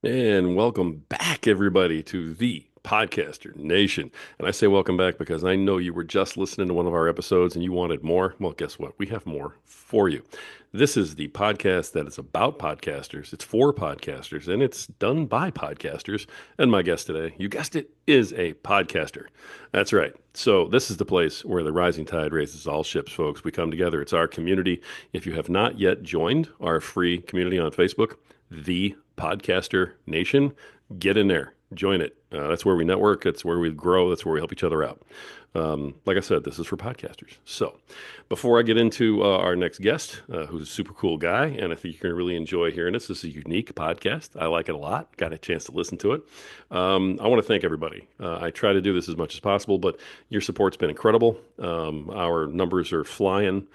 And welcome back, everybody, to the Podcaster Nation. And I say welcome back because I know you were just listening to one of our episodes and you wanted more. Well, guess what? We have more for you. This is the podcast that is about podcasters. It's for podcasters and it's done by podcasters. And my guest today, you guessed it, is a podcaster. That's right. So this is the place where the rising tide raises all ships, folks. We come together. It's our community. If you have not yet joined our free community on Facebook, the Podcaster Nation, get in there, join it. That's where we network. That's where we grow. That's where we help each other out. Like I said, this is for podcasters. So, before I get into our next guest, who's a super cool guy, and I think you're going to really enjoy hearing this. This is a unique podcast. I like it a lot. Got a chance to listen to it. I want to thank everybody. I try to do this as much as possible, but your support's been incredible. Our numbers are flying.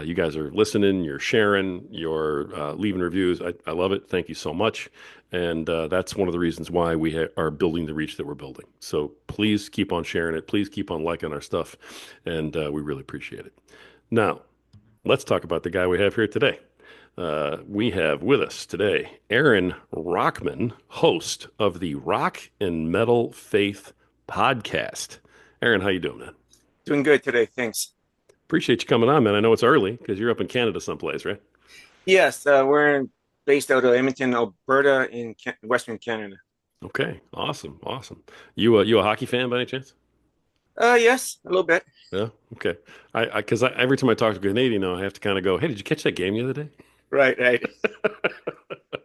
You guys are listening, you're sharing, you're leaving reviews. I love it. Thank you so much. And that's one of the reasons why we are building the reach that we're building. So please keep on sharing it. Please keep on liking our stuff. And we really appreciate it. Now, let's talk about the guy we have here today. We have with us today Arin Rockman, host of the Rock and Metal Faith podcast. Arin, how you doing, man? Doing good today, thanks. Appreciate you coming on, man. I know it's early because you're up in Canada someplace, right? Yes, based out of Edmonton, Alberta, in Western Canada. Okay, awesome, awesome. You a hockey fan by any chance? Yes, a little bit. Yeah. Okay. Because every time I talk to a Canadian, now I have to kind of go, "Hey, did you catch that game the other day?" Right, right.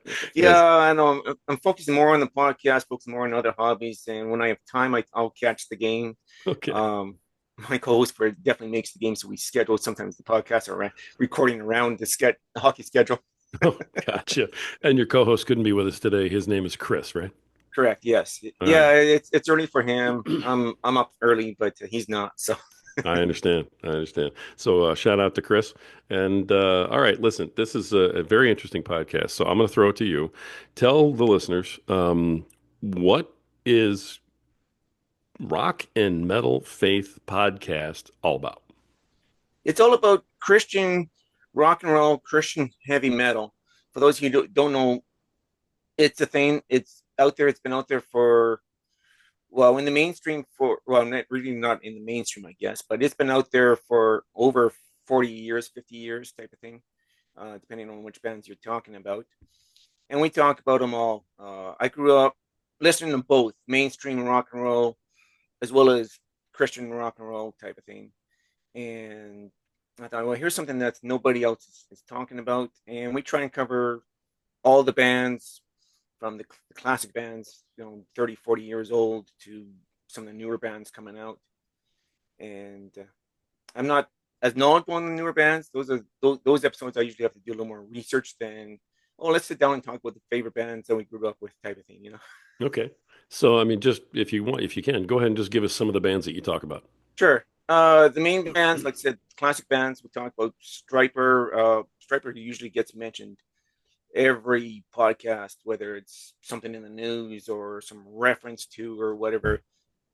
Yes. Yeah, I know. I'm focusing more on the podcast, focusing more on other hobbies, and when I have time, I'll catch the game. Okay. Um, my co-host for it definitely makes the game, so we schedule sometimes the podcast or recording around the hockey schedule. Oh, gotcha. And your co-host couldn't be with us today. His name is Chris, right? Correct. Yes. All right. Yeah, it's early for him. I'm up early, but he's not. So I understand. I understand. So shout out to Chris. And all right, listen, this is a very interesting podcast. So I'm going to throw it to you. Tell the listeners what is Rock and Metal Faith podcast all about? it's all about Christian rock and roll, Christian heavy metal. For those of you who don't know, it's a thing. It's out there. It's been out there for, well, in the mainstream for, well, not really, not in the mainstream, I guess, but it's been out there for over 40 years, 50 years type of thing, depending on which bands you're talking about. And we talk about them all. I grew up listening to both mainstream rock and roll as well as Christian rock and roll type of thing. And I thought, well, here's something that nobody else is talking about. And we try and cover all the bands from the classic bands, 30, 40 years old to some of the newer bands coming out. And I'm not as knowledgeable on the newer bands. Those episodes I usually have to do a little more research than, oh, let's sit down and talk about the favorite bands that we grew up with type of thing. Okay. So, I mean, just if you want, if you can, go ahead and just give us some of the bands that you talk about. Sure. The main bands, like I said, classic bands, we talk about Stryper. Stryper usually gets mentioned every podcast, whether it's something in the news or some reference to or whatever.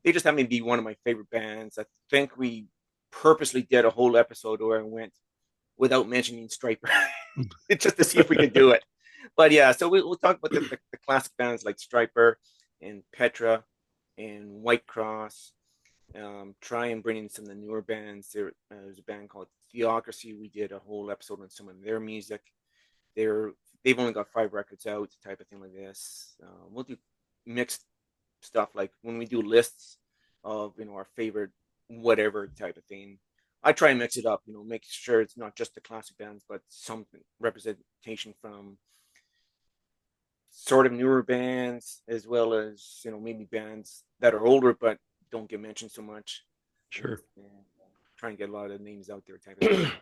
They just happen to be one of my favorite bands. I think we purposely did a whole episode where I went without mentioning Stryper, just to see if we could do it. But yeah, so we'll talk about the classic bands like Stryper and Petra and Whitecross. Try and bring in some of the newer bands. There's a band called Theocracy. We did a whole episode on some of their music. They're they've only got 5 records out, type of thing like this. We'll do mixed stuff like when we do lists of our favorite whatever type of thing. I try and mix it up, make sure it's not just the classic bands, but some representation from sort of newer bands as well as maybe bands that are older but don't get mentioned so much. Sure. And try and get a lot of names out there, type of thing.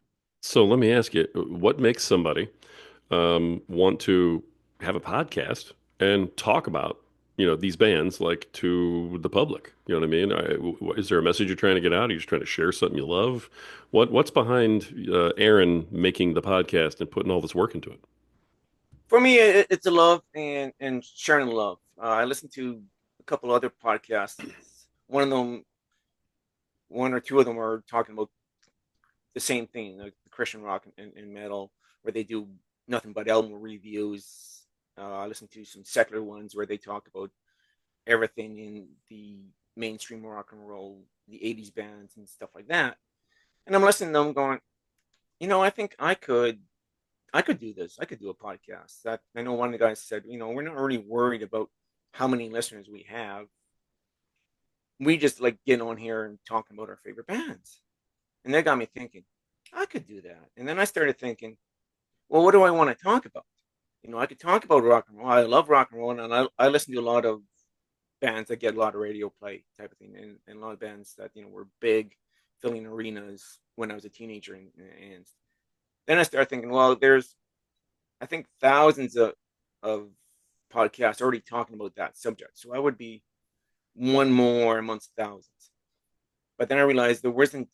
So let me ask you, what makes somebody want to have a podcast and talk about, these bands like to the public? You know what I mean? Is there a message you're trying to get out? Are you just trying to share something you love? What's behind Aaron making the podcast and putting all this work into it? For me, it's a love and sharing love. I listen to a couple other podcasts. One of them, one or two of them, are talking about the same thing, like the Christian rock and metal, where they do nothing but album reviews. I listen to some secular ones where they talk about everything in the mainstream rock and roll, the '80s bands and stuff like that. And I'm listening to them, going, I think I could do this. I could do a podcast. That I know one of the guys said, we're not really worried about how many listeners we have. We just like getting on here and talking about our favorite bands. And that got me thinking, I could do that. And then I started thinking, well, what do I want to talk about? I could talk about rock and roll. I love rock and roll, and I listen to a lot of bands that get a lot of radio play type of thing, and a lot of bands that were big, filling arenas when I was a teenager, and then I started thinking, well, there's I think thousands of podcasts already talking about that subject, so I would be one more amongst thousands. But then I realized there wasn't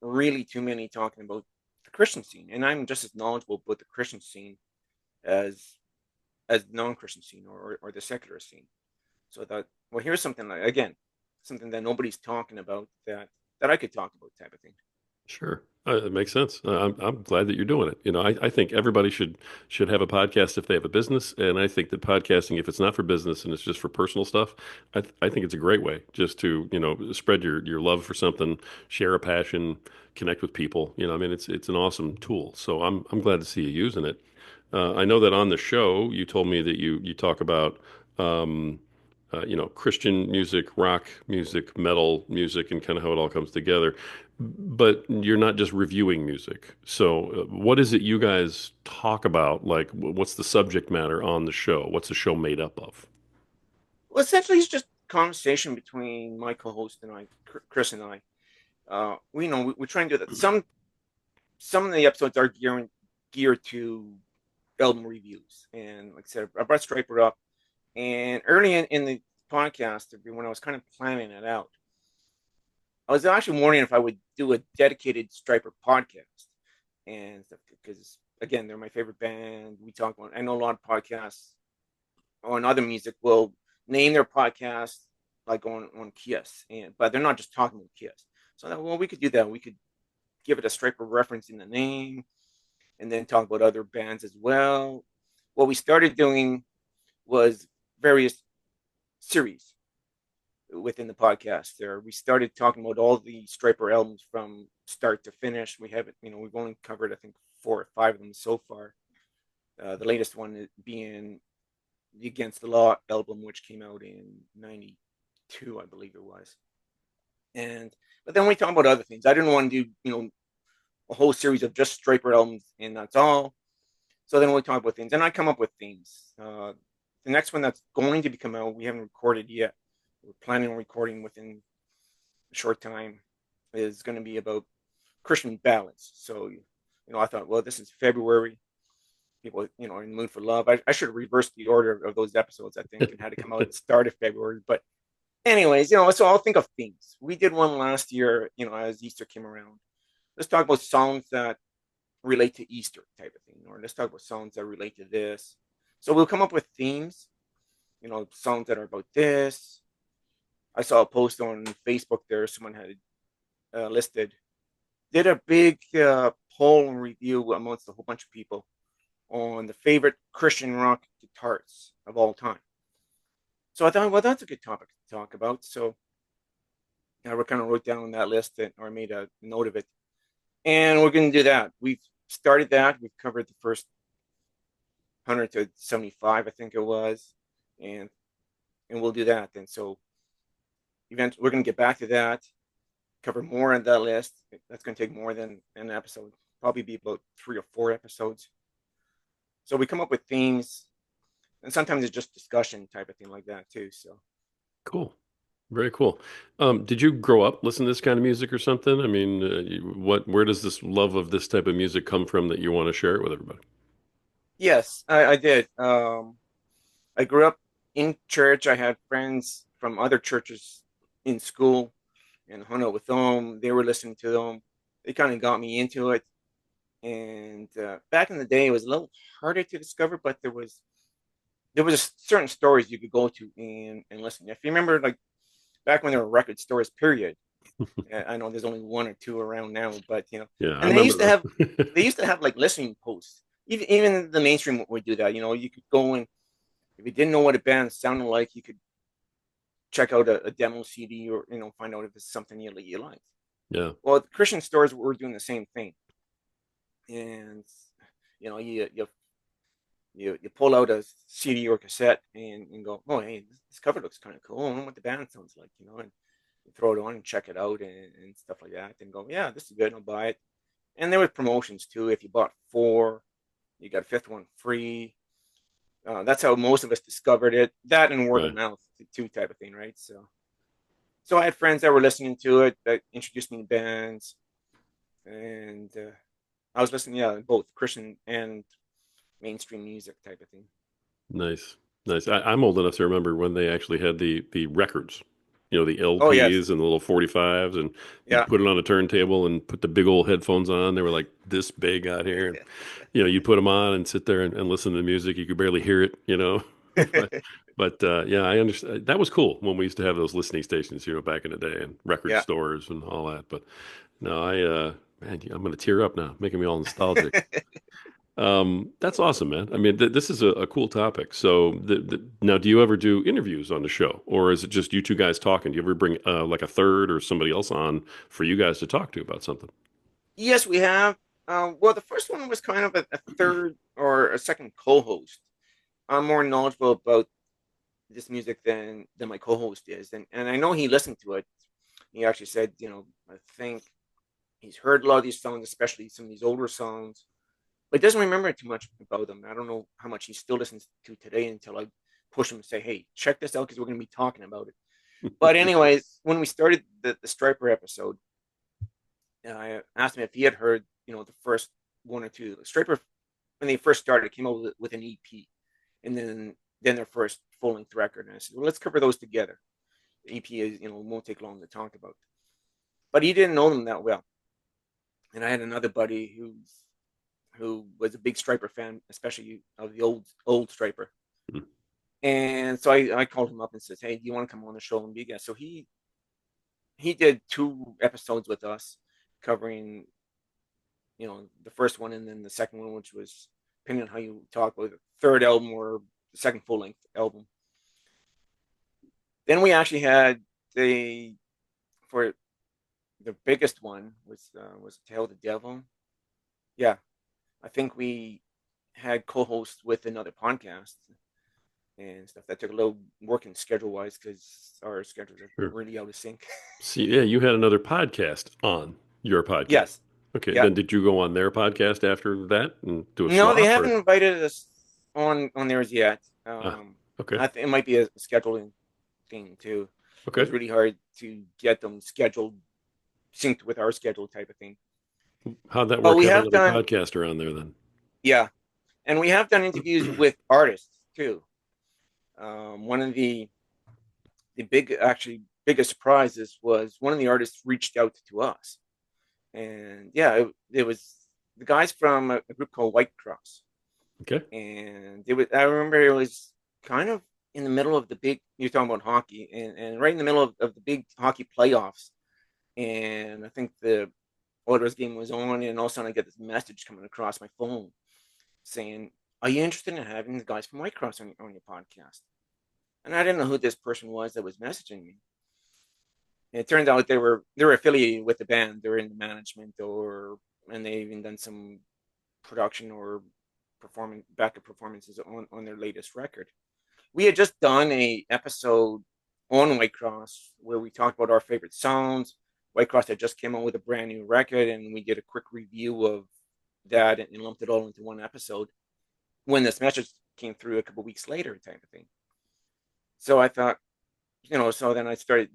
really too many talking about the Christian scene, and I'm just as knowledgeable about the Christian scene as the non-Christian scene or the secular scene. So I thought, well, here's something like, again, something that nobody's talking about that I could talk about, type of thing. Sure. It makes sense. I'm glad that you're doing it. I think everybody should have a podcast if they have a business, and I think that podcasting, if it's not for business and it's just for personal stuff, I think it's a great way just to spread your love for something, share a passion, connect with people. I mean, it's an awesome tool. So I'm glad to see you using it. I know that on the show you told me that you talk about um, Christian music, rock music, metal music, and kind of how it all comes together. But you're not just reviewing music. So, what is it you guys talk about? Like, what's the subject matter on the show? What's the show made up of? Well, essentially, it's just conversation between my co-host and I, Chris and I. We try and do that. Some of the episodes are geared to album reviews, and like I said, I brought Stryper up, and early in the podcast, when I was kind of planning it out, I was actually wondering if I would do a dedicated Stryper podcast, and because again, they're my favorite band. We talk about. I know a lot of podcasts on other music will name their podcast like on Kiss, but they're not just talking about Kiss. So that, well, we could do that. We could give it a Stryper reference in the name, and then talk about other bands as well. What we started doing was various series within the podcast. There, we started talking about all the Stryper albums from start to finish. We haven't, we've only covered I think 4 or 5 of them so far. The latest one being the Against the Law album, which came out in '92, I believe it was. And but then we talk about other things. I didn't want to do a whole series of just Stryper albums, and that's all. So then we talk about things, and I come up with themes. The next one that's going to be come out, we haven't recorded yet. We're planning on recording within a short time. Is going to be about Christian ballads. So I thought, well, this is February. People, are in the mood for love. I should have reversed the order of those episodes, I think, and had to come out at the start of February. But anyways, so I'll think of themes. We did one last year, as Easter came around. Let's talk about songs that relate to Easter type of thing, or let's talk about songs that relate to this. So we'll come up with themes, songs that are about this. I saw a post on Facebook there. Someone had listed, did a big poll and review amongst a whole bunch of people on the favorite Christian rock guitarists of all time. So I thought, well, that's a good topic to talk about. So I kind of wrote down that list or made a note of it. And we're going to do that. We've started that. We've covered the first 100 to 75, I think it was. And we'll do that then. So eventually we're going to get back to that, cover more on that list. That's going to take more than an episode, probably be about 3 or 4 episodes. So we come up with themes, and sometimes it's just discussion type of thing like that too. So Cool. Very cool. Did you grow up listening to this kind of music or something? I mean, where does this love of this type of music come from that you want to share it with everybody? yes, I did. I grew up in church. I had friends from other churches in school and hung out with them. They were listening to them. They kind of got me into it. And back in the day, it was a little harder to discover, but there was certain stores you could go to and listen. If you remember, like back when there were record stores, period. I know there's only 1 or 2 around now, but Yeah, I and remember they those. used to have like listening posts. Even the mainstream would do that. You could go and If you didn't know what a band sounded like, you could check out a demo CD, or find out if it's something you like. Yeah. Well, the Christian stores were doing the same thing, and you pull out a CD or cassette and go, oh hey, this cover looks kind of cool. I don't know what the band sounds like, and you throw it on and check it out and stuff like that, and go, yeah, this is good. I'll buy it. And there were promotions too. If you bought four, you got a fifth one free. That's how most of us discovered it. That and word of Right. mouth, too, type of thing, right? So I had friends that were listening to it that introduced me to bands, and I was listening, yeah, both Christian and mainstream music type of thing. Nice. Nice. I'm old enough to remember when they actually had the records, the Oh yes, LPs and the little 45s, and you'd yeah. put it on a turntable and put the big old headphones on. They were like this big out here. And, you'd put them on and sit there and listen to the music. You could barely hear it. But, yeah, I understand. That was cool when we used to have those listening stations, back in the day and record Yeah. stores and all that. But no, man, I'm going to tear up now, making me all nostalgic. That's awesome, man. I mean, this is a cool topic. So, now, do you ever do interviews on the show, or is it just you two guys talking? Do you ever bring like a third or somebody else on for you guys to talk to about something? Yes, we have. Well, the first one was kind of a third or a second co-host. I'm more knowledgeable about this music than my co-host is, and I know he listened to it. He actually said, I think he's heard a lot of these songs, especially some of these older songs, but doesn't remember too much about them. I don't know how much he still listens to today until I push him and say, "Hey, check this out because we're going to be talking about it." But anyways, when we started the Stryper episode, I asked him if he had heard, the first one or two. Stryper, when they first started, came out with an EP, and then their first full length record. And I said, well, let's cover those together. The EP is, won't take long to talk about. But he didn't know them that well. And I had another buddy who was a big Stryper fan, especially of the old Stryper. And so I called him up and said, hey, do you want to come on the show and be a guest? So he did two episodes with us, covering the first one and then the second one, which was, depending on how you talk about, the third album or the second full length album. Then we actually had the for the biggest one was Tale of the Devil. Yeah, I think we had co-hosts with another podcast and stuff. That took a little working schedule wise because our schedules are Sure. really out of sync. See, yeah, you had another podcast on your podcast. Yes, Okay, yeah. then did you go on their podcast after that and do a No, they swap haven't or? invited us on theirs yet. Ah, okay, I think it might be a scheduling thing too. It okay. was really hard to get them scheduled, synced with our schedule type of thing. How'd that But work we having have another done, podcaster on there then? yeah, and we have done interviews with artists too. One of the biggest surprises was one of the artists reached out to us, and yeah, it was the guys from a group called Whitecross, Okay, and it was, I remember it was kind of in the middle of the big, you're talking about hockey, and right in the middle of the big hockey playoffs, and I think the Oilers game was on, and all of a sudden I get this message coming across my phone saying, "Are you interested in having the guys from Whitecross on your podcast?" And I didn't know who this person was that was messaging me. And it turned out they were affiliated with the band. They were in the management, and they even done some production or performing backup performances on their latest record. We had just done a episode on Whitecross where we talked about our favorite songs. Whitecross had just came out with a brand new record, and we did a quick review of that and lumped it all into one episode. When this message came through a couple of weeks later, type of thing. So I thought, so then I started,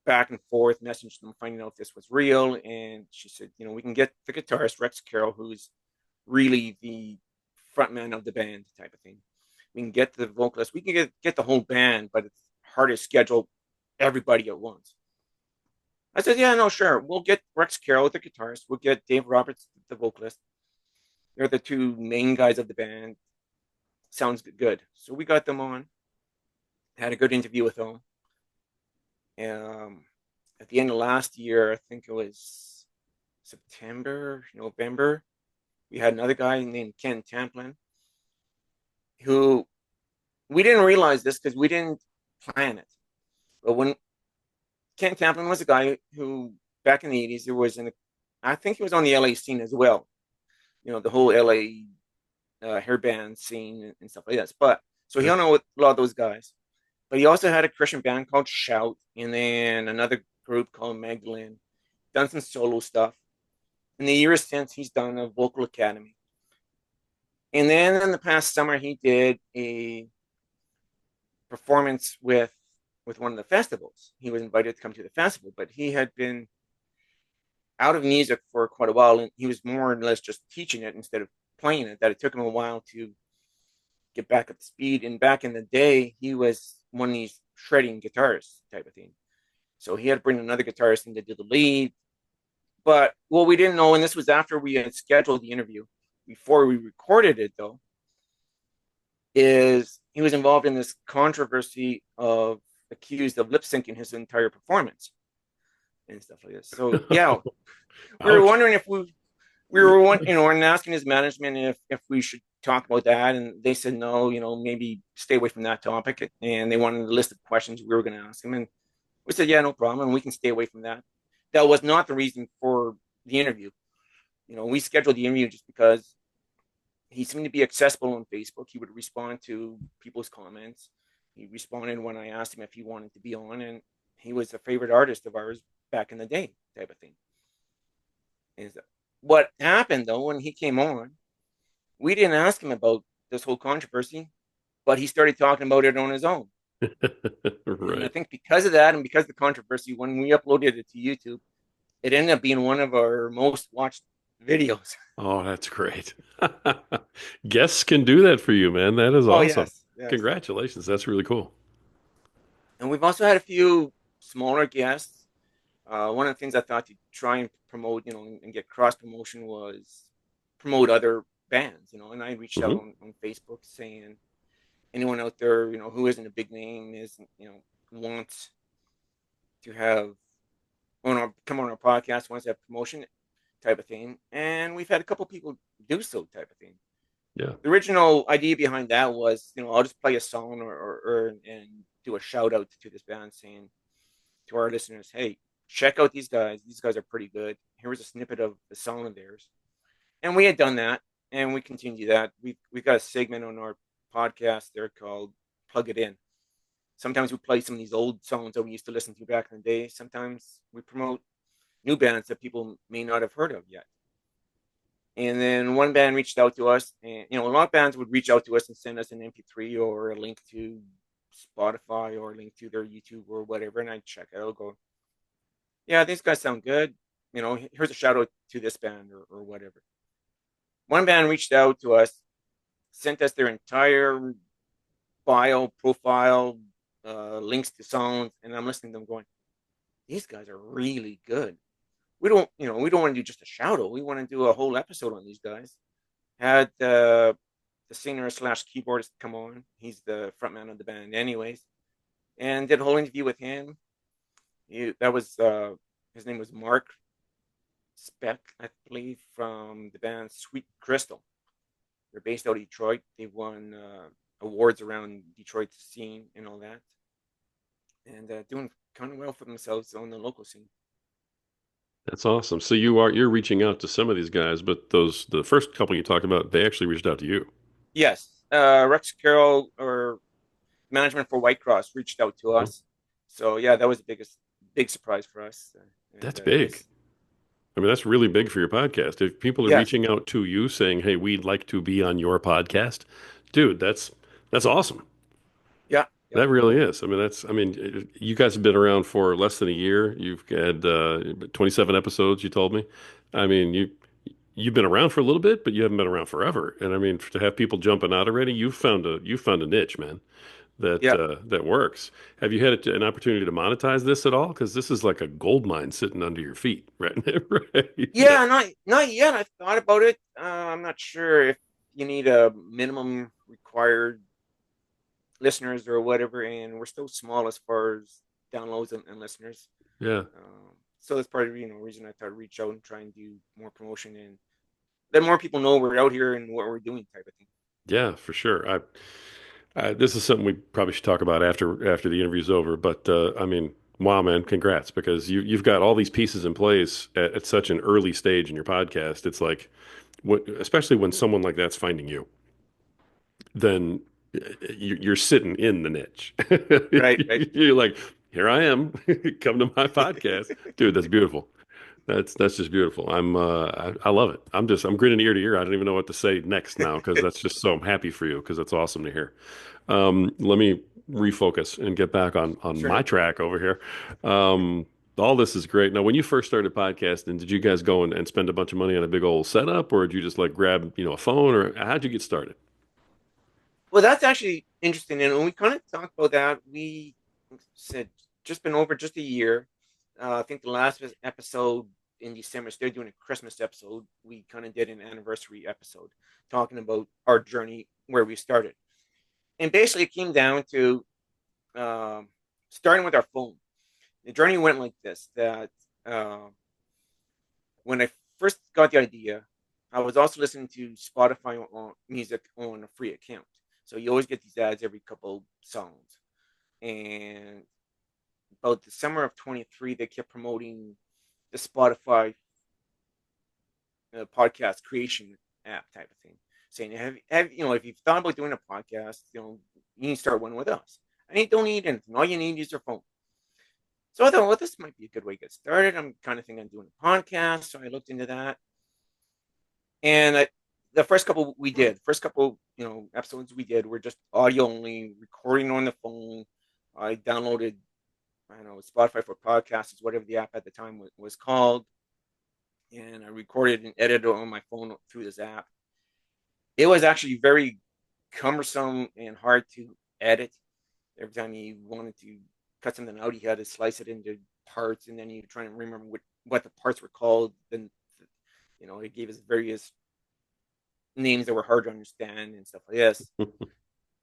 back and forth messaging them, finding out if this was real. And she said, we can get the guitarist Rex Carroll, who's really the frontman of the band, type of thing. We can get the vocalist. We can get the whole band, but it's hard to schedule everybody at once. I said, yeah, no, sure. We'll get Rex Carroll, the guitarist. We'll get Dave Roberts, the vocalist. They're the two main guys of the band. Sounds good. So we got them on. Had a good interview with them. Um, at the end of last year, I think it was September, November, we had another guy named Ken Tamplin who we didn't realize this because we didn't plan it. But when Ken Tamplin was a guy who, back in the 80s, there was I think he was on the LA scene as well. The whole LA hair band scene and stuff like that. But so he Sure. hung out with a lot of those guys. But he also had a Christian band called Shout, and then another group called Magdalene. Done some solo stuff. In the years since, he's done a vocal academy. And then in the past summer, he did a performance with one of the festivals. He was invited to come to the festival, but he had been out of music for quite a while, and he was more or less just teaching it instead of playing it. That it took him a while to get back up to speed. And back in the day, he was one of these shredding guitarists type of thing. So he had to bring another guitarist in to do the lead. But what we didn't know, and this was after we had scheduled the interview, before we recorded it though, is he was involved in this controversy of accused of lip syncing his entire performance and stuff like this. So yeah, we were Ouch. wondering if we were one, and asking his management if we should talk about that, and they said no, maybe stay away from that topic, and they wanted a list of questions we were going to ask him, and we said yeah, no problem, and we can stay away from that. That was not the reason for the interview. We scheduled the interview just because he seemed to be accessible on Facebook. He would respond to people's comments. He responded when I asked him if he wanted to be on, and he was a favorite artist of ours back in the day, type of thing. And what happened though when he came on, we didn't ask him about this whole controversy, but he started talking about it on his own. And I Right. think because of that and because of the controversy, when we uploaded it to YouTube, it ended up being one of our most watched videos. Oh, that's great. Guests can do that for you, man. That is Oh awesome. yes, yes. Congratulations. That's really cool. And we've also had a few smaller guests. One of the things I thought to try and promote, and get cross promotion was promote other bands, and I reached out Hmm. on Facebook saying anyone out there, who isn't a big name isn't, wants to have come on our podcast, wants to have promotion type of thing. And we've had a couple people do so type of thing. Yeah. The original idea behind that was, I'll just play a song or and do a shout out to this band saying to our listeners, hey, check out these guys. These guys are pretty good. Here was a snippet of the song of theirs. And we had done that and we continue that. We've got a segment on our podcast there called Plug It In. Sometimes we play some of these old songs that we used to listen to back in the day. Sometimes we promote new bands that people may not have heard of yet. And then one band reached out to us, and a lot of bands would reach out to us and send us an MP3 or a link to Spotify or a link to their YouTube or whatever, and I'd check it out, go, yeah, these guys sound good. Here's a shout out to this band or whatever. One band reached out to us, sent us their entire bio, profile, links to songs, and I'm listening to them going, these guys are really good. We don't want to do just a shout out. We want to do a whole episode on these guys. Had the singer slash keyboardist come on. He's the frontman of the band, anyways, and did a whole interview with him. That was his name was Mark Speck, I believe, from the band Sweet Crystal. They're based out of Detroit. They've won awards around Detroit scene and all that, and doing kind of well for themselves on the local scene. That's awesome. So you're reaching out to some of these guys, but the first couple you talked about, they actually reached out to you. Yes, Rex Carroll or management for Whitecross reached out to Oh, us. So yeah, that was the big surprise for us, and that's big. nice. I mean, that's really big for your podcast. If people are Yes, reaching out to you saying, "Hey, we'd like to be on your podcast," dude, that's awesome. yeah, yeah, That really is. I mean, you guys have been around for less than a year. You've had 27 episodes, you told me. I mean, you've been around for a little bit, but you haven't been around forever. And I mean, to have people jumping out already, you found a niche, man, that yeah, that works. Have you had an opportunity to monetize this at all? Because this is like a gold mine sitting under your feet, right? Right now. yeah. Not yet. I've thought about it. I'm not sure if you need a minimum required listeners or whatever, and we're still small as far as downloads and listeners. Yeah, So that's part of reason I thought to reach out and try and do more promotion and let more people know we're out here and what we're doing type of thing. yeah, for sure. This is something we probably should talk about after the interview's over. But I mean, wow, man, congrats because you've got all these pieces in place at such an early stage in your podcast. It's like, especially when someone like that's finding you, then you're sitting in the niche. Right, right. You're like, here I am, come to my podcast, dude. That's beautiful. That's just beautiful. I love it. I'm grinning ear to ear. I don't even know what to say next now because that's just so I'm happy for you because that's awesome to hear. Let me refocus and get back on my Sure. track over here. All this is great. Now, when you first started podcasting, did you guys go and spend a bunch of money on a big old setup, or did you just like grab, a phone, or how'd you get started? Well, that's actually interesting. And when we kind of talked about that, we said just been over just a year. I think the last episode in December, they're doing a Christmas episode. We kind of did an anniversary episode talking about our journey where we started. And basically, it came down to um, starting with our phone. The journey went like this: that when I first got the idea, I was also listening to Spotify music on a free account. So you always get these ads every couple songs. And about the summer of 23, they kept promoting the Spotify podcast creation app type of thing, saying, if you've thought about doing a podcast, you need to start one with us. And you don't need anything. All you need is your phone. So I thought, well, this might be a good way to get started. I'm kind of thinking of doing a podcast. So I looked into that. And the first couple, episodes we did were just audio only, recording on the phone. I downloaded, I don't know, Spotify for podcasts, is whatever the app at the time was called. And I recorded and edited on my phone through this app. It was actually very cumbersome and hard to edit. Every time you wanted to cut something out, you had to slice it into parts, and then you try to remember what the parts were called. Then, it gave us various names that were hard to understand and stuff like this.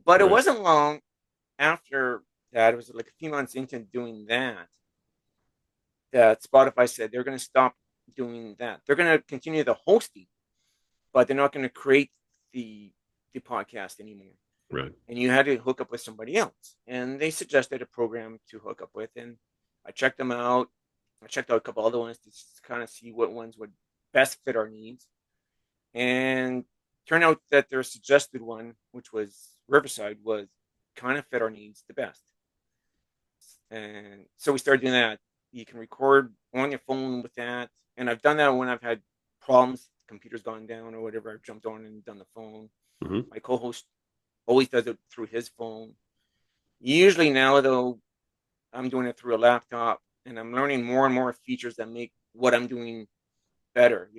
But it Right. wasn't long after that. It was like a few months into doing that Spotify said they're going to stop doing that. They're going to continue the hosting, but they're not going to create the the podcast anymore. Right. And you had to hook up with somebody else. And they suggested a program to hook up with, and I checked them out. I checked out a couple other ones to kind of see what ones would best fit our needs. And turned out that their suggested one, which was Riverside, was kind of fit our needs the best. And so we started doing that. You can record on your phone with that. And I've done that when I've had problems, computer's gone down or whatever. I've jumped on and done the phone. Hmm. My co-host always does it through his phone. Usually now, though, I'm doing it through a laptop, and I'm learning more and more features that make what I'm doing better.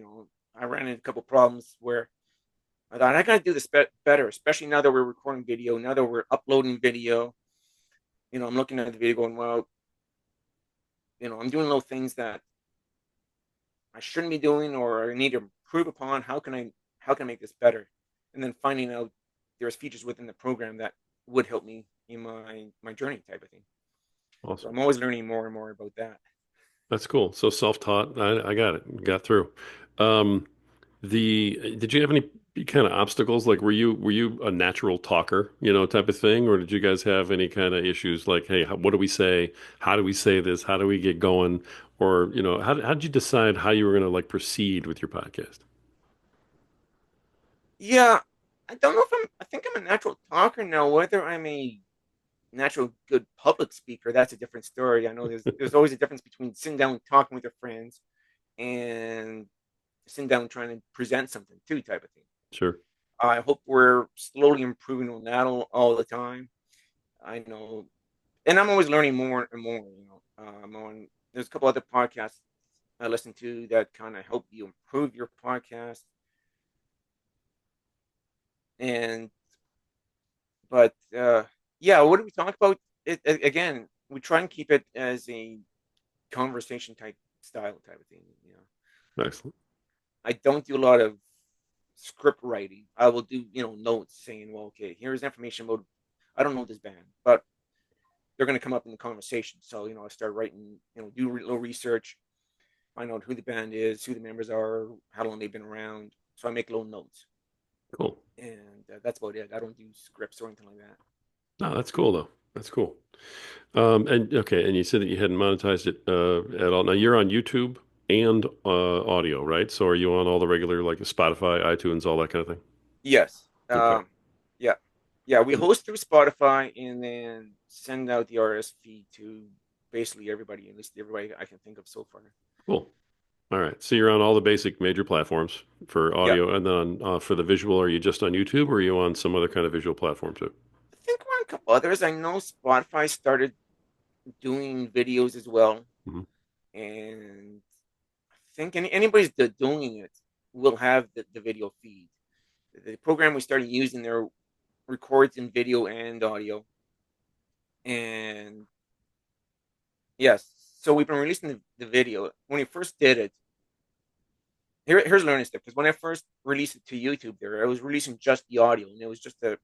I ran into a couple problems where I thought I got to do this better, especially now that we're recording video, now that we're uploading video. I'm looking at the video going, well, I'm doing little things that I shouldn't be doing or I need to improve upon. How can I make this better? And then finding out there's features within the program that would help me in my journey type of thing. So Awesome. I'm always learning more and more about that. That's cool. So self-taught. I got it. Got through. Um, did you have any kind of obstacles? Like, were you a natural talker, type of thing, or did you guys have any kind of issues? Like, hey, what do we say? How do we say this? How do we get going? Or, how did you decide how you were going to like proceed with your podcast? Yeah, I don't know if I think I'm a natural talker now. Whether I'm a natural good public speaker, that's a different story. I know there's always a difference between sitting down talking with your friends and sitting down trying to present something too, type of thing. Sure. I hope we're slowly improving on that all the time. I know, and I'm always learning more and more. There's a couple other podcasts I listen to that kind of help you improve your podcast. And but yeah, what do we talk about? Again, we try and keep it as a conversation type style type of thing. Excellent. I don't do a lot of script writing. I will do notes saying, well, okay, here's information about. I don't know this band, but they're going to come up in the conversation. So I start writing, do a little research, find out who the band is, who the members are, how long they've been around. So I make little notes, Cool. and that's about it. I don't do scripts or anything like that. No, that's cool though. That's cool. And okay, and you said that you hadn't monetized it at all. Now you're on YouTube and audio, right? So are you on all the regular like Spotify, iTunes, all that kind of thing? Yes. Okay. Yeah. Yeah. We And host through Spotify and then send out the RS feed to basically everybody, at least everybody I can think of so far. cool. All right. So you're on all the basic major platforms for Yeah. audio, and then for the visual, are you just on YouTube or are you on some other kind of visual platform too? I think we're on a couple others. I know Spotify started doing videos as well. Hmm. And I think anybody's doing it will have the video feed. The program we started using there records in video and audio. And yes, so we've been releasing the video. When we first did it, here's learning step. Because when I first released it to YouTube, there I was releasing just the audio, and it was just a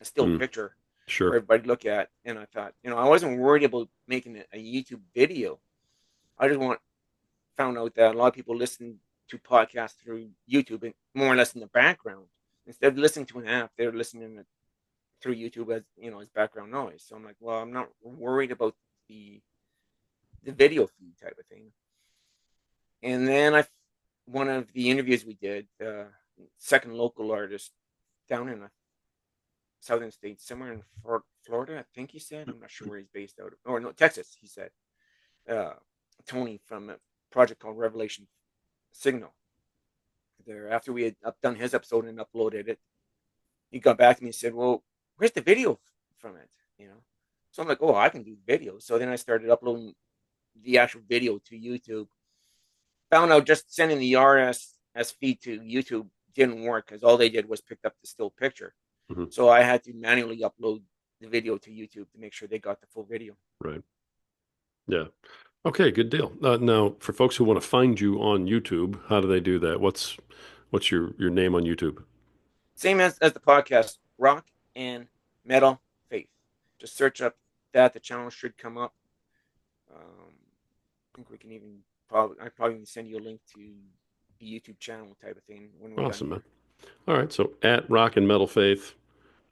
still Mm, picture for sure. everybody to look at. And I thought, I wasn't worried about making a YouTube video. I just found out that a lot of people listen to podcasts through YouTube and more or less in the background. Instead of listening to an app, they're listening through YouTube as as background noise. So I'm like, well, I'm not worried about the the video feed type of thing. And then one of the interviews we did, second local artist down in the southern states, somewhere in Florida, I think he said. I'm not sure where he's based out of, or no, Texas. He said, uh, Tony from a project called Revelation Signal. There, after we had done his episode and uploaded it, he got back to me and said, "Well, where's the video from it?" So I'm like, "Oh, I can do video." So then I started uploading the actual video to YouTube. Found out just sending the RSS feed to YouTube didn't work because all they did was pick up the still picture. Hmm. So I had to manually upload the video to YouTube to make sure they got the full video. Right. Yeah. Okay, good deal. Now, for folks who want to find you on YouTube, how do they do that? What's your name on YouTube? Same as the podcast, Rock and Metal Faith. Just search up that. The channel should come up. I think we can even I probably send you a link to the YouTube channel type of thing when we're done Awesome, man. here. All right, so at Rock and Metal Faith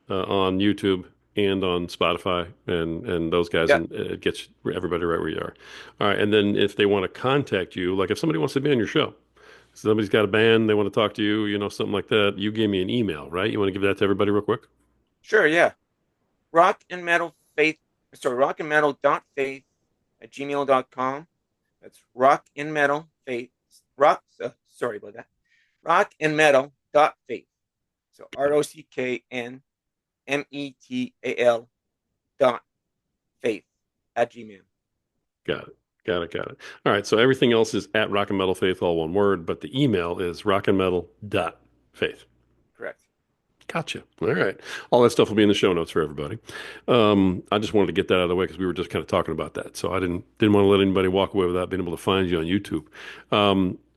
on YouTube and on Spotify and those guys, Yeah, and it gets everybody right where you are. All right, and then if they want to contact you, like if somebody wants to be on your show, somebody's got a band, they want to talk to you, something like that, you gave me an email, right? You want to give that to everybody real quick? sure, yeah. Rock and Metal Faith, sorry, rockandmetal.faith at gmail.com. That's rock and metal faith. Sorry about that. Rock and metal.faith. So ROCKNMETAL dot faith at Gmail. Got it. Got it. Got it. All right. So everything else is at Rock and Metal Faith, all one word, but the email is rockandmetal.faith. Correct. Gotcha. All right. All that stuff will be in the show notes for everybody. I just wanted to get that out of the way because we were just kind of talking about that. So I didn't want to let anybody walk away without being able to find you on YouTube.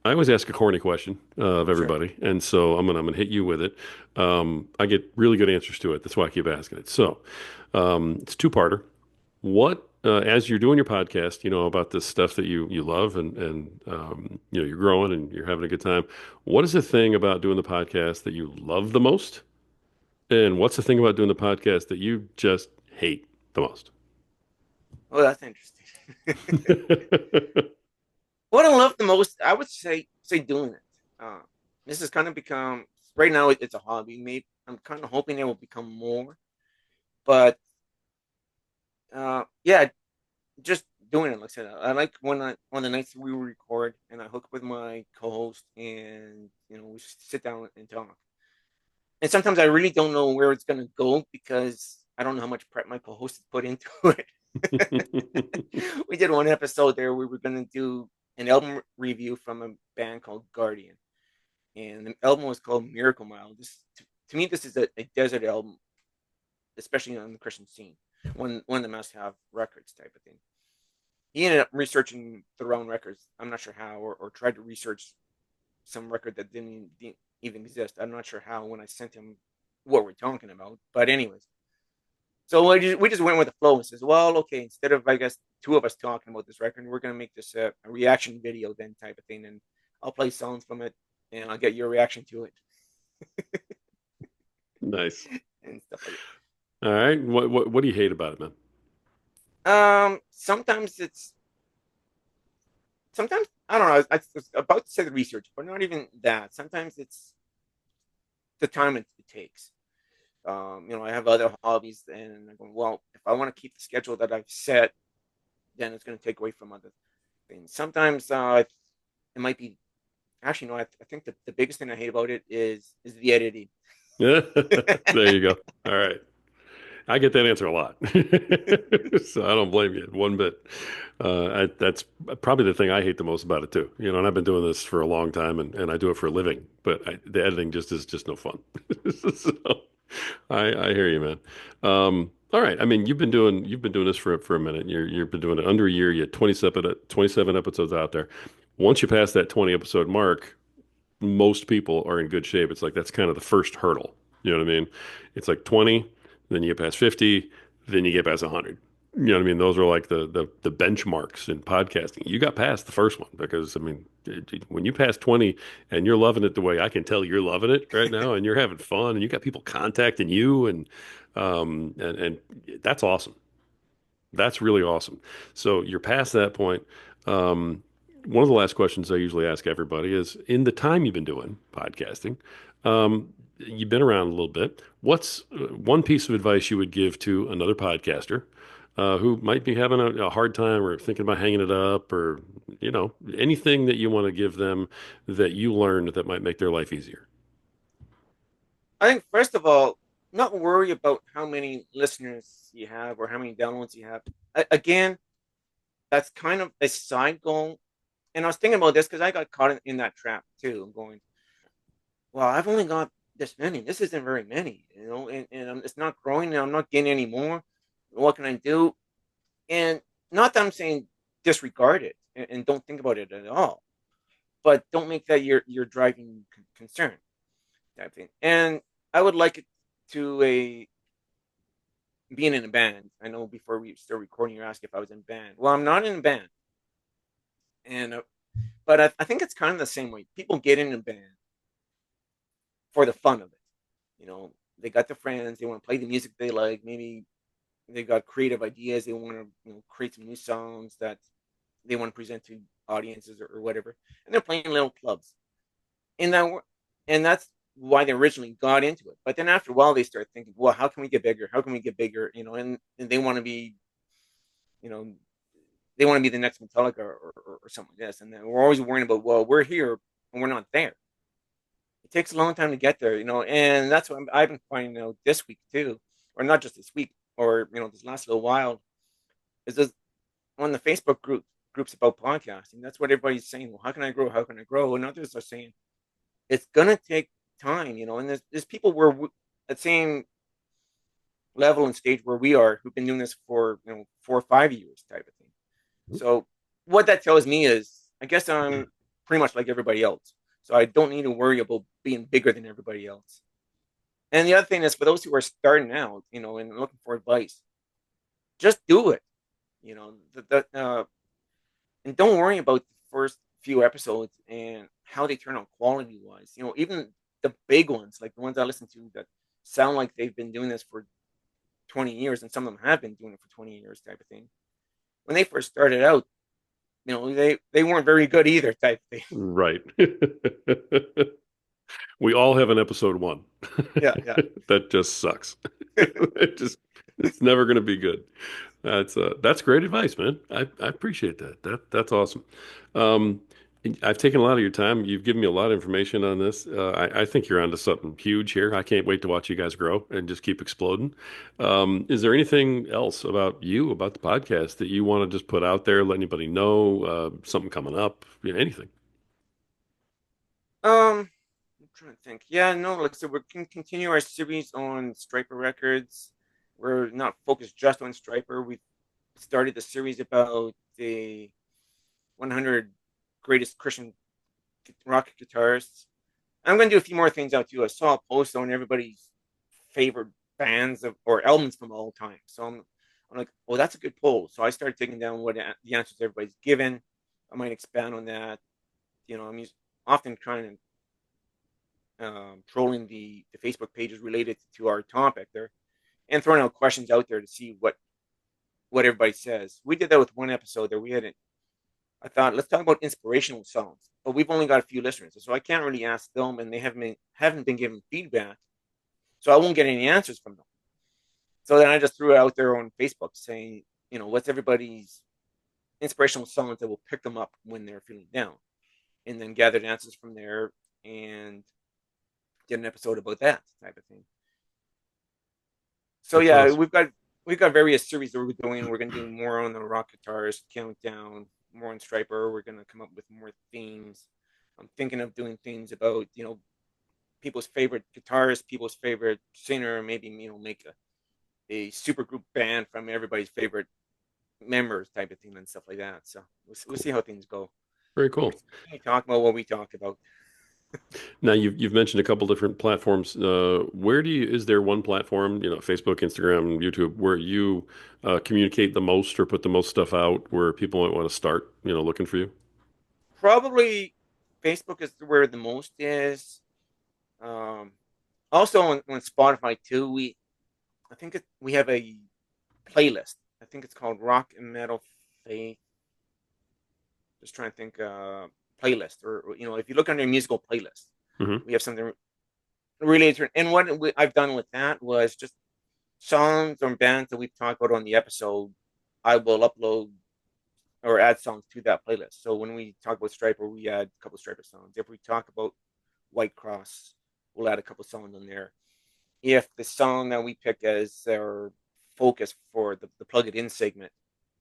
I always ask a corny question of Sure. everybody, and so I'm gonna hit you with it. I get really good answers to it. That's why I keep asking it. So it's a two-parter. What as you're doing your podcast, about this stuff that you love and you're growing and you're having a good time. What is the thing about doing the podcast that you love the most? And what's the thing about doing the podcast that you just hate the most? Oh, that's interesting. What I love the most, I would say doing it. This has kind of become right now. It's a hobby. Maybe I'm kind of hoping it will become more, but yeah, just doing it. Like I said, I like when on the nights we record and I hook up with my co-host and we sit down and talk. And sometimes I really don't know where it's gonna go because I don't know how much prep my co-host has put into it. We did one episode there. We were gonna do an album review from a band called Guardian, and the album was called Miracle Mile. To me, this is a desert album, especially on the Christian scene. One of the must-have records type of thing. He ended up researching the wrong records. I'm not sure how, or tried to research some record that didn't even exist. I'm not sure how when I sent him what we're talking about. But anyways, so we just went with the flow and says, well, okay, instead of I guess two of us talking about this record, we're gonna make this a reaction video then type of thing, and I'll play songs from it, and I'll get your reaction to it Nice. and stuff like that. All right. What do you hate about it, man? Sometimes it's sometimes I don't know. I was about to say the research, but not even that. Sometimes it's the time it takes. I have other hobbies, and I'm going, well, if I want to keep the schedule that I've set, then it's going to take away from other things. Sometimes it might be actually no. I think the biggest thing I hate about it is the editing. There you go. All right. I get that answer a lot. So I don't blame you one bit. That's probably the thing I hate the most about it too. And I've been doing this for a long time and I do it for a living, but the editing just is just no fun. So I hear you, man. All right. I mean, you've been doing this for a minute. You've been doing it under a year. You had 27 episodes out there. Once you pass that 20 episode mark, most people are in good shape. It's like that's kind of the first hurdle. You know what I mean? It's like 20, then you get past 50, then you get past 100. You know what I mean? Those are like the benchmarks in podcasting. You got past the first one because I mean, when you pass 20 and you're loving it the way I can tell you're loving it right now, and you're having fun, and you got people contacting you, and that's awesome. That's really awesome. So you're past that point. One of the last questions I usually ask everybody is, in the time you've been doing podcasting, you've been around a little bit. What's one piece of advice you would give to another podcaster who might be having a hard time or thinking about hanging it up, or anything that you want to give them that you learned that might make their life easier? I think first of all, not worry about how many listeners you have or how many downloads you have. Again, that's kind of a side goal. And I was thinking about this because I got caught in that trap too. I'm going, well, I've only got this many. This isn't very many, and it's not growing. And I'm not getting any more. What can I do? And not that I'm saying disregard it and don't think about it at all, but don't make that your driving concern type thing. And I would like it to a being in a band. I know before we start recording, you asked if I was in a band. Well, I'm not in a band, and but I think it's kind of the same way. People get in a band for the fun of it. They got their friends. They want to play the music they like. Maybe they got creative ideas. They want to create some new songs that they want to present to audiences or whatever. And they're playing little clubs. And that's why they originally got into it. But then after a while, they start thinking, well, how can we get bigger? How can we get bigger? And they want to be, you know, they want to be the next Metallica or something like this. And then we're always worrying about, well, we're here and we're not there. It takes a long time to get there, and that's what I've been finding out this week too, or not just this week, or this last little while, is this on the Facebook groups about podcasting. That's what everybody's saying. Well, how can I grow? How can I grow? And others are saying it's gonna take time, and there's people where at the same level and stage where we are who've been doing this for 4 or 5 years type of thing. So what that tells me is, I guess I'm pretty much like everybody else. So I don't need to worry about being bigger than everybody else. And the other thing is for those who are starting out, and looking for advice, just do it. You know, and don't worry about the first few episodes and how they turn out quality wise. Even the big ones, like the ones I listen to that sound like they've been doing this for 20 years, and some of them have been doing it for 20 years type of thing. When they first started out, they weren't very good either type of thing. Right. We all have an episode one. Yeah, yeah. That just sucks. It's never going to be good. That's great advice, man. I appreciate that. That's awesome. Um, I've taken a lot of your time. You've given me a lot of information on this. I think you're onto something huge here. I can't wait to watch you guys grow and just keep exploding. Is there anything else about you, about the podcast, that you want to just put out there, let anybody know, something coming up, anything? I'm trying to think. Yeah, no, like so we can continue our series on Stryper records. We're not focused just on Stryper. We started the series about the 100 greatest Christian rock guitarists. I'm going to do a few more things out too. I saw a post on everybody's favorite bands or albums from all time. So I'm like, oh, that's a good poll. So I started taking down what the answers everybody's given. I might expand on that. I'm often trying to trolling the Facebook pages related to our topic there. and throwing out questions out there to see what everybody says. We did that with one episode there. We had it. I thought, let's talk about inspirational songs, but we've only got a few listeners, so I can't really ask them, and they haven't been giving feedback, so I won't get any answers from them. So then I just threw it out there on Facebook saying, what's everybody's inspirational songs that will pick them up when they're feeling down, and then gathered answers from there and did an episode about that type of thing. So That's yeah, awesome. we've got various series that we're doing. We're gonna do more on the rock guitarist countdown, more on Stryper. We're gonna come up with more themes. I'm thinking of doing things about people's favorite guitarist, people's favorite singer, maybe make a super group band from everybody's favorite members type of thing and stuff like that. So we'll Cool. see how things go. Very But we cool. talk about what we talk about. Now you've mentioned a couple different platforms. Where is there one platform, Facebook, Instagram, YouTube, where you communicate the most or put the most stuff out where people might want to start, looking for you? Probably Facebook is where the most is. Um, Also on Spotify too. I think we have a playlist. I think it's called Rock and Metal Faith. Just trying to think, playlist, or if you look under musical playlist, Hmm. we have something really interesting. And I've done with that was just songs or bands that we've talked about on the episode. I will upload or add songs to that playlist. So when we talk about Stryper, we add a couple of Stryper songs. If we talk about Whitecross, we'll add a couple of songs on there. If the song that we pick as our focus for the plug it in segment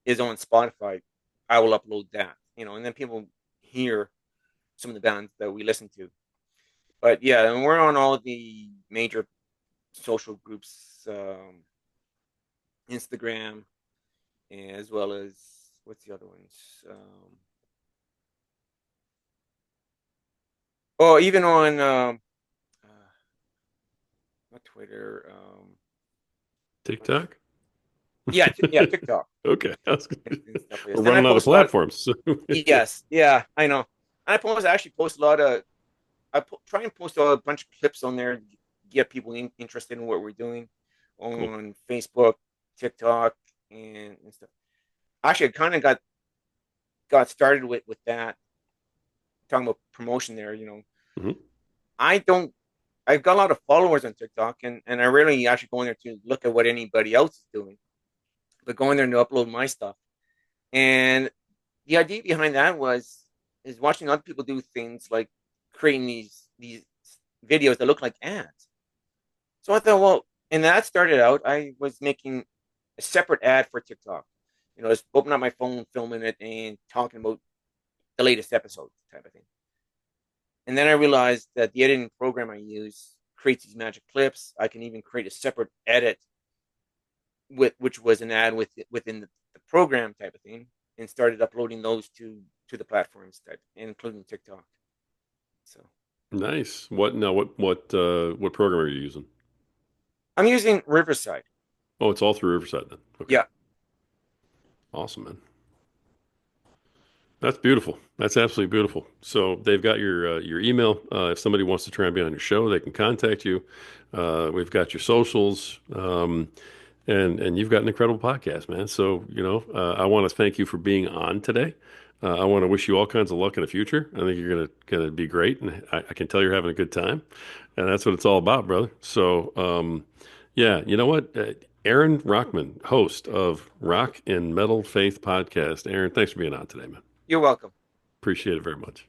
is on Spotify, I will upload that, and then people hear some of the bands that we listen to. But yeah, and we're on all of the major social groups, Instagram, as well as what's the other ones? Oh, even on uh, not Twitter. TikTok? Yeah, TikTok Okay. and stuff like We're this. And I running out of post a lot. platforms. So Yes, yeah, I know. I actually post a lot of. Try and post a bunch of clips on there to get people interested in what we're doing cool. on Facebook, TikTok, and stuff. Actually, I kind of got started with that, talking about promotion there. Hmm. I don't. I've got a lot of followers on TikTok, and I rarely actually go in there to look at what anybody else is doing, but go in there to upload my stuff. And the idea behind that is watching other people do things like creating these videos that look like ads. So I thought, well, and that started out. I was making a separate ad for TikTok. Just opening up my phone, filming it, and talking about the latest episode type of thing. And then I realized that the editing program I use creates these magic clips. I can even create a separate edit which was an ad within the program type of thing, and started uploading those to the platforms type, including TikTok. So Nice. What now? What program are you using? I'm using Riverside. Oh, it's all through Riverside then. Okay. Yeah. Awesome, man. That's beautiful. That's absolutely beautiful. So they've got your email. If somebody wants to try and be on your show, they can contact you. We've got your socials, and you've got an incredible podcast, man. So I want to thank you for being on today. I want to wish you all kinds of luck in the future. I think you're gonna be great, and I can tell you're having a good time, and that's what it's all about, brother. So yeah, you know what? Arin Rockman, host of Rock and Metal Faith podcast. Arin, thanks for being on today, man. You're welcome. Appreciate it very much.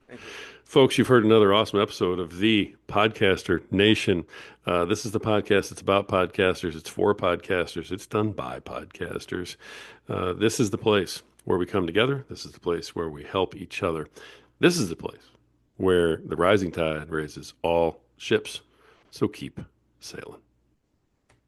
Thank you. Folks, you've heard another awesome episode of the Podcaster Nation. This is the podcast. It's about podcasters. It's for podcasters. It's done by podcasters. This is the place where we come together. This is the place where we help each other. This is the place where the rising tide raises all ships. So keep sailing.